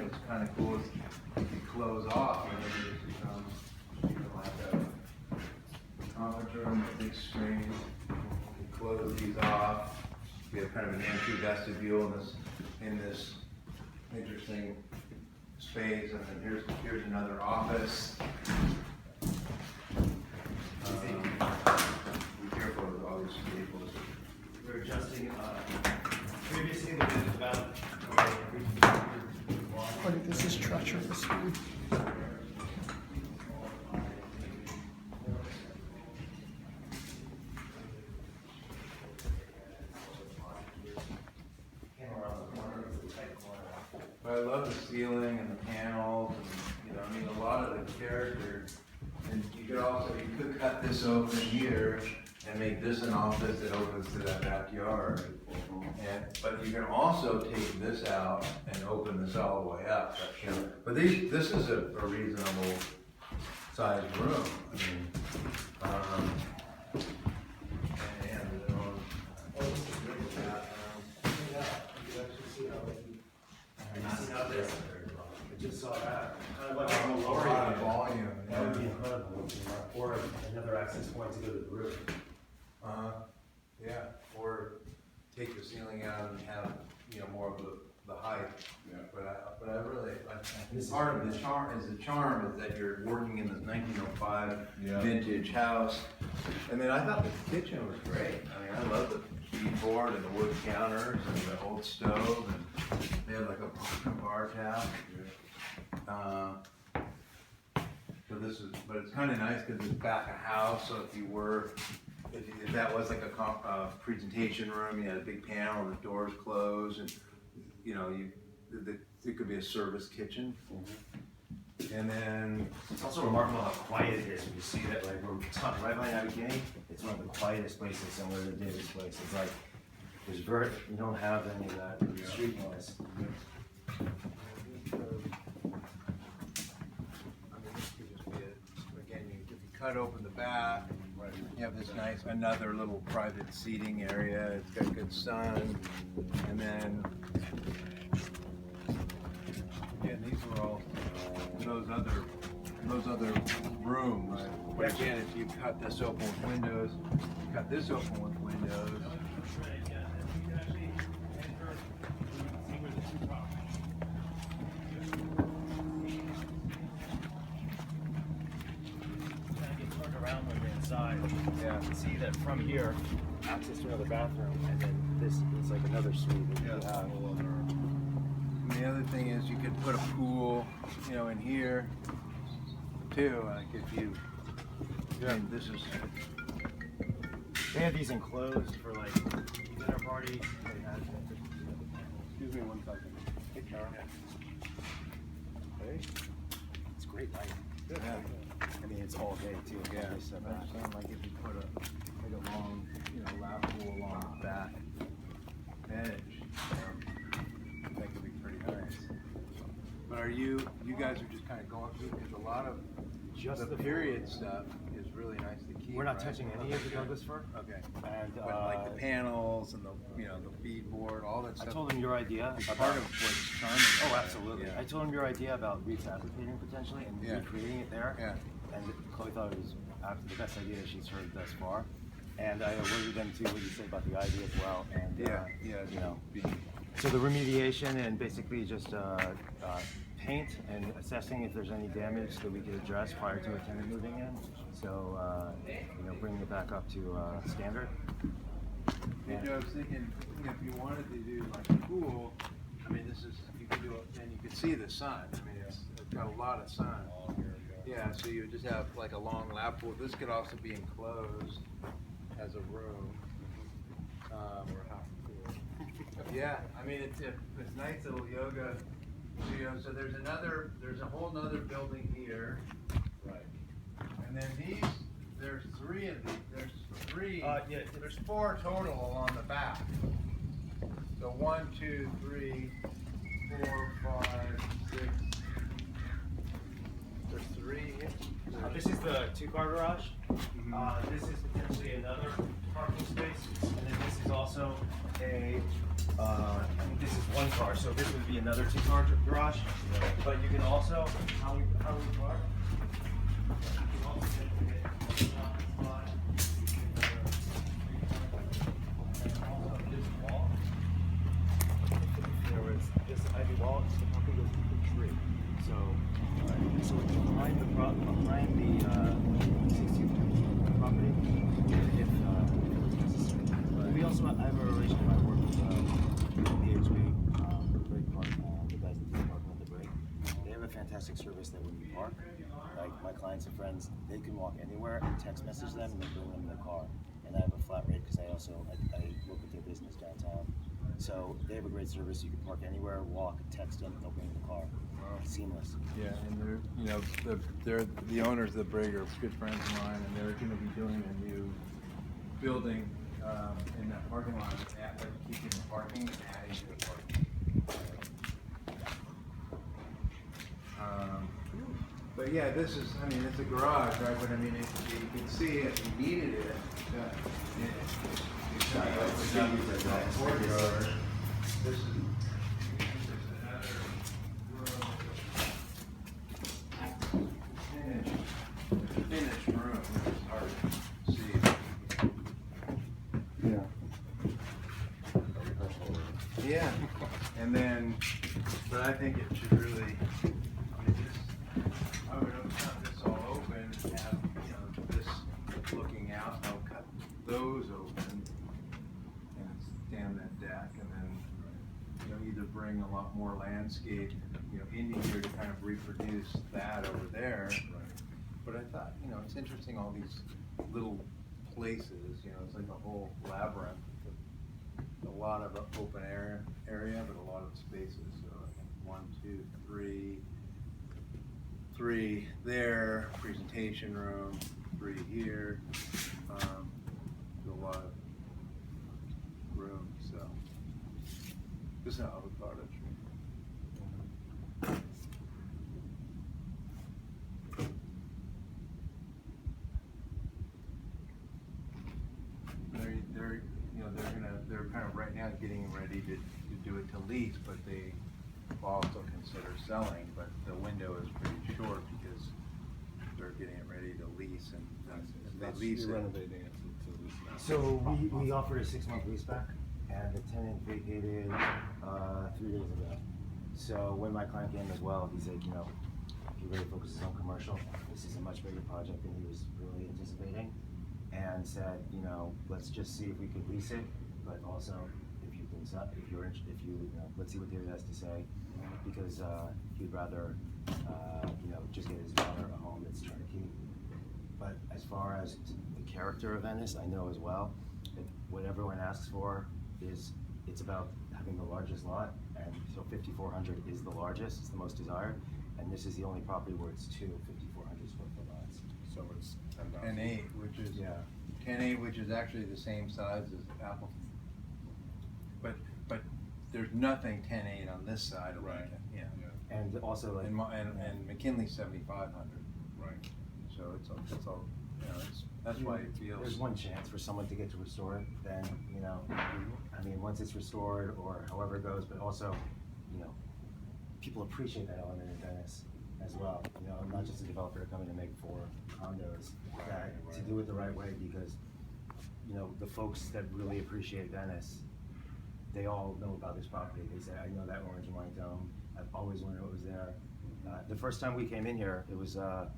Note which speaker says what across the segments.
Speaker 1: it was kind of cool is you could close off and then it just becomes, you know, like a conference room, a big screen. You can close these off. We have kind of an entry vestibule in this interesting space, and then here's another office. Be careful with all these cables.
Speaker 2: We're adjusting, previously there was about,
Speaker 3: Look, this is treacherous, dude.
Speaker 1: But I love the ceiling and the panels, and, you know, I mean, a lot of the character. And you could cut this open here and make this an office that opens to that backyard. But you can also take this out and open this all the way up. But this is a reasonable sized room. I mean,
Speaker 2: I just saw that, kind of like
Speaker 1: a
Speaker 2: a
Speaker 1: lot of volume.
Speaker 2: That would be incredible, or another access point to go to the roof.
Speaker 1: Yeah, or take the ceiling out and have, you know, more of the height. Yeah. But I really, part of the charm is that you're working in this 1905 vintage house. And then I thought the kitchen was great. I mean, I love the beadboard and the wood counters and the old stove, and they had like a bar tap. But it's kind of nice because it's back of house. So if that was like a presentation room, you had a big panel, the doors closed, and you know, it could be a service kitchen. And then
Speaker 2: It's also remarkable how quiet it is when you see that, like, we're talking right by Navigate, it's one of the quietest places similar to David's place. It's like, you don't have any of that street noise.
Speaker 1: If you cut open the back, you have this nice, another little private seating area. It's got good sun. And then, again, these were all those other rooms. But again, if you cut this open with windows,
Speaker 2: Around when you're inside,
Speaker 1: Yeah.
Speaker 2: you can see that from here, access to another bathroom, and then this is like another suite that you have.
Speaker 1: And the other thing is you could put a pool, you know, in here too. Like if you, I mean, this is.
Speaker 2: They have these enclosed for like dinner parties. They have,
Speaker 1: Excuse me one second.
Speaker 2: hey, Karen. Hey. It's great light.
Speaker 1: Yeah.
Speaker 2: I mean, it's all day too.
Speaker 1: Yeah,
Speaker 2: Nice stuff.
Speaker 1: like if you put a long, you know, lap pool along the back edge, that could be pretty nice. But you guys are just kind of going through, because a lot of
Speaker 2: Just
Speaker 1: the period stuff is really nice to keep.
Speaker 2: We're not
Speaker 1: right?
Speaker 2: touching any of the Douglas fir.
Speaker 1: Okay.
Speaker 2: And
Speaker 1: But like the panels and the, you know, the beadboard, all that
Speaker 2: I
Speaker 1: stuff.
Speaker 2: told him your idea.
Speaker 1: It's
Speaker 2: about-
Speaker 1: part of what's charming.
Speaker 2: Oh,
Speaker 1: about it.
Speaker 2: absolutely.
Speaker 1: Yeah.
Speaker 2: I told him your idea about refabricating potentially and
Speaker 1: Yeah.
Speaker 2: recreating it there.
Speaker 1: Yeah.
Speaker 2: And Chloe thought it was the best idea she's heard thus far. And I alerted them to what you said about the idea as well. And
Speaker 1: Yeah,
Speaker 2: you know, so the remediation and basically just paint and assessing if there's any damage that we could address prior to a tenant moving in. So you know, bringing it back up to standard.
Speaker 1: Yeah, I was thinking, if you wanted to do like a pool, I mean, you could do it, and you could see the sun. I mean, it's got a lot of sun. Yeah, so you would just have like a long lap pool. This could also be enclosed as a room. Yeah, I mean, it's nice little yoga studio. So there's a whole nother building here. Right. And then there's three of these. There's four total along the back. So 1, 2, 3, 4, 5, 6. There's 3 here.
Speaker 2: This is the two-car garage. This is potentially another parking space, and then this is also a I think this is one car, so this would be another two-car garage. But you can also, how we park? You can also get a spot. And also this wall. There was this ivy wall, the property goes to the tree. So behind the 16th property, if it was necessary. We also I have a relationship. I work with PHB, Break Park, the guys that do parking with the break. They have a fantastic service that when you park, like my clients and friends, they can walk anywhere and text message them and they bring them in their car. And I have a flat rate because I work with their business downtown. So they have a great service. You can park anywhere, walk, text them, they'll bring in the car. Seamless.
Speaker 4: Yeah, and they're the owners of the Brig are good friends of mine, and they're going to be doing a new building in that parking lot, keeping the parking and adding to the parking. But yeah, this is, I mean, it's a garage, right? But I mean, you can see if you needed it. Courtyard. This is another room. Finished room. It's hard to see. Yeah. And then, but I think it should really, I would have this all open and have, this looking out, I'll cut those open and stand that deck, and then, either bring a lot more landscape, into here to kind of reproduce that over there. But I thought, it's interesting, all these little places, it's like a whole labyrinth. A lot of open area, but a lot of spaces. So I think 1, 2, 3 there, presentation room, 3 here. A lot of room. So this is an avocado tree. They're kind of right now getting ready to do it to lease, but they also consider selling, but the window is pretty short because they're getting it ready to lease, and they lease it.
Speaker 5: Renovating it to lease it out.
Speaker 2: So we offered a 6-month lease back, and the tenant vacated 3 days ago. So when my client came as well, he said, he really focuses on commercial. This is a much bigger project than he was really anticipating, and said, let's just see if we could lease it, but also if you can, let's see what David has to say, because he'd rather, just get his daughter a home that's turnkey. But as far as the character of Venice, I know as well that what everyone asks for is, it's about having the largest lot, and so 5,400 is the largest, it's the most desired, and this is the only property where it's 2 5,400 square foot lots.
Speaker 5: So it's 10,000.
Speaker 1: 10.8, which is 10.8, which is actually the same size as Appleton. But there's nothing 10.8 on this side of Lincoln. Yeah.
Speaker 2: And also like,
Speaker 1: And McKinley's 7,500.
Speaker 5: Right.
Speaker 1: So it's all, that's why it feels.
Speaker 2: there's one chance for someone to get to restore it, then, I mean, once it's restored or however it goes, but also, people appreciate that element in Venice as well. Not just a developer coming to make 4 condos, that to do it the right way, because, the folks that really appreciate Venice, they all know about this property. They say, I know that orange and white dome. I've always wondered what was there. The first time we came in here, it was the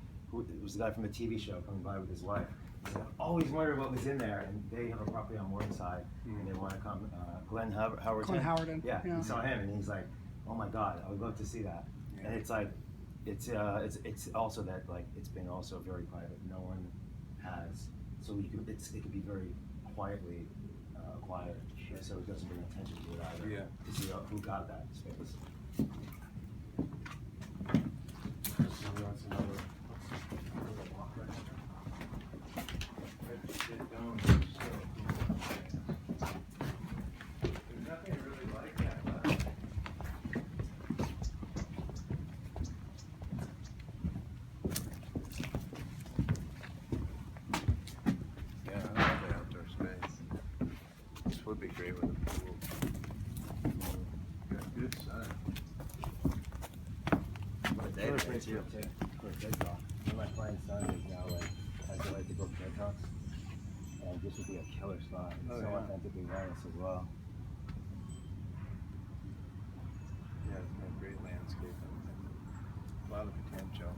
Speaker 2: guy from the TV show coming by with his wife. He said, I've always wondered what was in there, and they have a property on Morningside, and they want to come. Glenn Howard.
Speaker 3: Glenn Howerton,
Speaker 2: Yeah,
Speaker 3: yeah.
Speaker 2: he saw him, and he's like, oh my God, I would love to see that.
Speaker 1: Yeah.
Speaker 2: And it's like, it's also that, like, it's been also very private. No one has, so it could be very quietly acquired, so it doesn't bring attention to it either.
Speaker 1: Yeah.
Speaker 2: To see who got that space.
Speaker 5: So that's another block right
Speaker 1: There's nothing really like that left. Yeah, I love the outdoor space. This would be great with a pool.
Speaker 2: kids here too, for TED Talk. One of my client's son is now like, has the right to book TED Talks. And this would be a killer spot. It's
Speaker 4: Oh,
Speaker 2: so
Speaker 4: yeah.
Speaker 2: authentically Venice as well.
Speaker 4: Yeah, it's got great landscape and a lot of potential.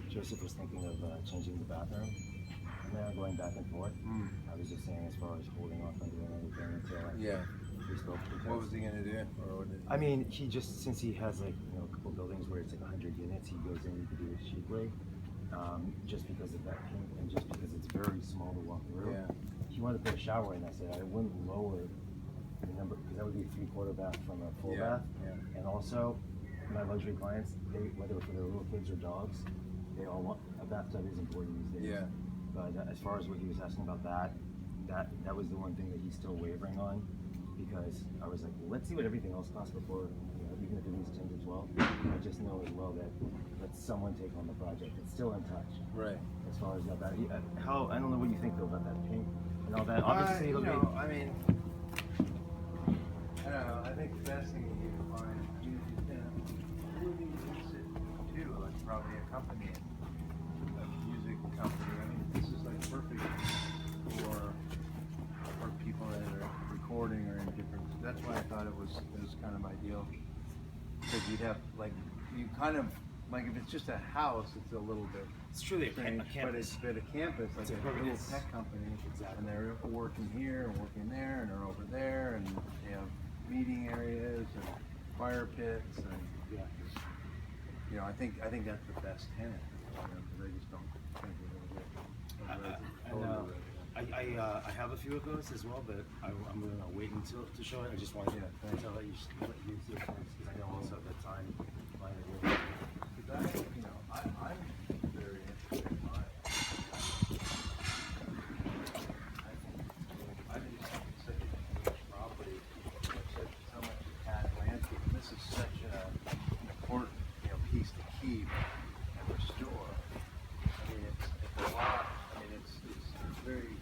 Speaker 2: Joseph was thinking of changing the bathroom. And then going back and forth. I was just saying as far as holding off on doing anything until
Speaker 4: Yeah.
Speaker 2: we spoke.
Speaker 4: What was he gonna do? Or what did
Speaker 2: I mean, he just, since he has like, you know, a couple buildings where it's like 100 units, he goes in to do it cheaply. Just because of that paint and just because it's very small to walk through.
Speaker 4: Yeah.
Speaker 2: He wanted to put a shower in. I said I wouldn't lower the number, because that would be a 3/4 bath from a full
Speaker 4: Yeah,
Speaker 2: bath.
Speaker 4: yeah.
Speaker 2: And also, my luxury clients, they, whether for their little kids or dogs, they all want, a bathtub is important these days.
Speaker 4: Yeah.
Speaker 2: But as far as what he was asking about that was the one thing that he's still wavering on, because I was like, well, let's see what everything else costs before, you know, even if it was 10 to 12. I just know as well that let someone take on the project. It's still untouched
Speaker 4: Right.
Speaker 2: as far as that. How, I don't know what you think though about that paint and all that. Obviously,
Speaker 4: you
Speaker 2: it'll
Speaker 4: know,
Speaker 2: be.
Speaker 4: I mean, I don't know. I think the best thing you can find, you know, who needs it too? Like probably a company, a music company. I mean, this is like perfect for people that are recording or in different. That's why I thought it was kind of ideal, because you'd have like you kind of like if it's just a house, it's a little bit.
Speaker 2: It's truly
Speaker 4: strange, but it's a campus, like
Speaker 2: It's a
Speaker 4: a
Speaker 2: perfect-
Speaker 4: little
Speaker 2: it's-
Speaker 4: tech company,
Speaker 2: Exactly.
Speaker 4: and they're working here and working there, and they're over there, and they have meeting areas and fire pits, and
Speaker 2: Yeah.
Speaker 4: you know, I think that's the best tenant. You know, 'cause I just don't think we're gonna get.
Speaker 2: I have a few of those as well, but I'm going to wait until to show it. I just wanted to let you see it first, because I know also the time line of your.
Speaker 4: Because you know, I'm very interested in mine. I just think it's such a huge property, with so much attached landscape. And this is such an important, you know, piece to keep and restore. I mean, it's a lot. I mean, it's very.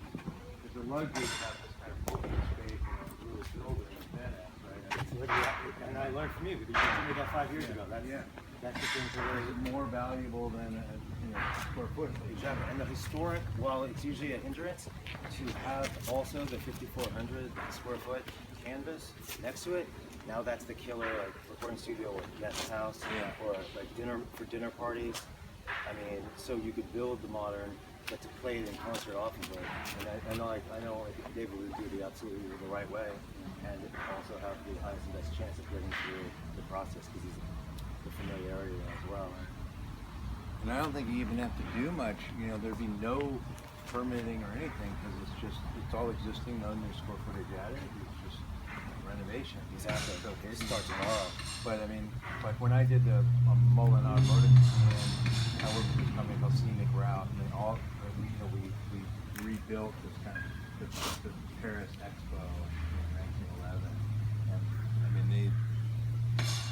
Speaker 4: It's a luxury to have this kind of open space, you know, really building in Venice, right?
Speaker 2: And I learned from you, because you told me that 5 years ago. That's the thing to
Speaker 4: Is
Speaker 2: really.
Speaker 4: it more valuable than a, you know, square foot?
Speaker 2: Exactly. And the historic, while it's usually a hindrance, to have also the 5,400 square foot canvas next to it, now that's the killer, like recording studio or guest house,
Speaker 4: Yeah.
Speaker 2: or like dinner parties. I mean, so you could build the modern, but to play it in concert off of it. And I know like David would do the absolutely the right way, and also have the highest and best chance of getting through the process, because he's the familiarity as well.
Speaker 4: And I don't think you even have to do much, you know, there'd be no permitting or anything, because it's all existing, no new square footage added, it's just renovation.
Speaker 2: Exactly.
Speaker 4: So
Speaker 2: It
Speaker 4: hidden.
Speaker 2: starts tomorrow.
Speaker 4: But I mean, like when I did the Mullen Automotive Museum, I worked with a company called Scenic Route, and then we rebuilt this kind of, the Paris Expo in 1911. And I mean,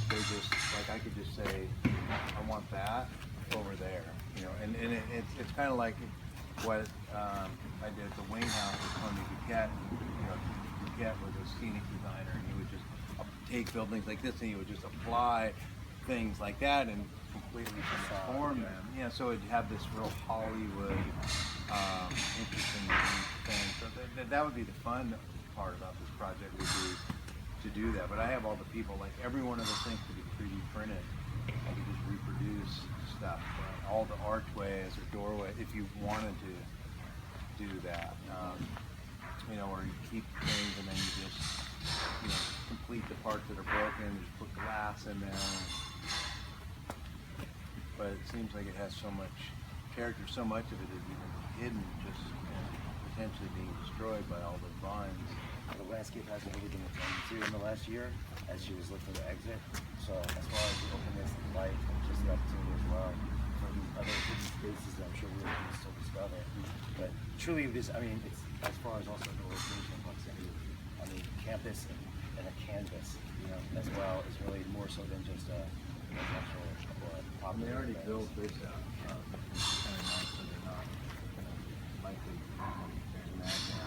Speaker 4: they just, like I could just say, I want that over there, you know, and it's kind of like what I did at the Wayne House with Tony Duquette. You know, Duquette was a scenic designer, and he would just take buildings like this and he would just apply things like that and completely transform them. Yeah, so it'd have this real Hollywood, interesting thing. So that would be the fun part about this project, would be to do that. But I have all the people, like every one of those things could be 3D printed. I could just reproduce stuff, all the archways or doorway, if you wanted to do that. You know, or you keep things and then you just, you know, complete the parts that are broken, just put glass in there. But it seems like it has so much character, so much of it is even hidden, just, you know, potentially being destroyed by all the vines.
Speaker 2: The landscape hasn't really been attended to in the last year, as she was looking to exit. So as far as the openness and light, just the opportunity as well for these other hidden spaces that I'm sure we're going to still discover. But truly, this, I mean, it's as far as also the location, proximity. I mean, campus and a canvas, you know, as well is really more so than just a residential or a property.
Speaker 4: They already built this out, kind of nice, so they're not likely to imagine.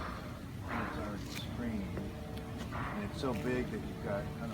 Speaker 4: It's already screened, and it's so big that you've got kind of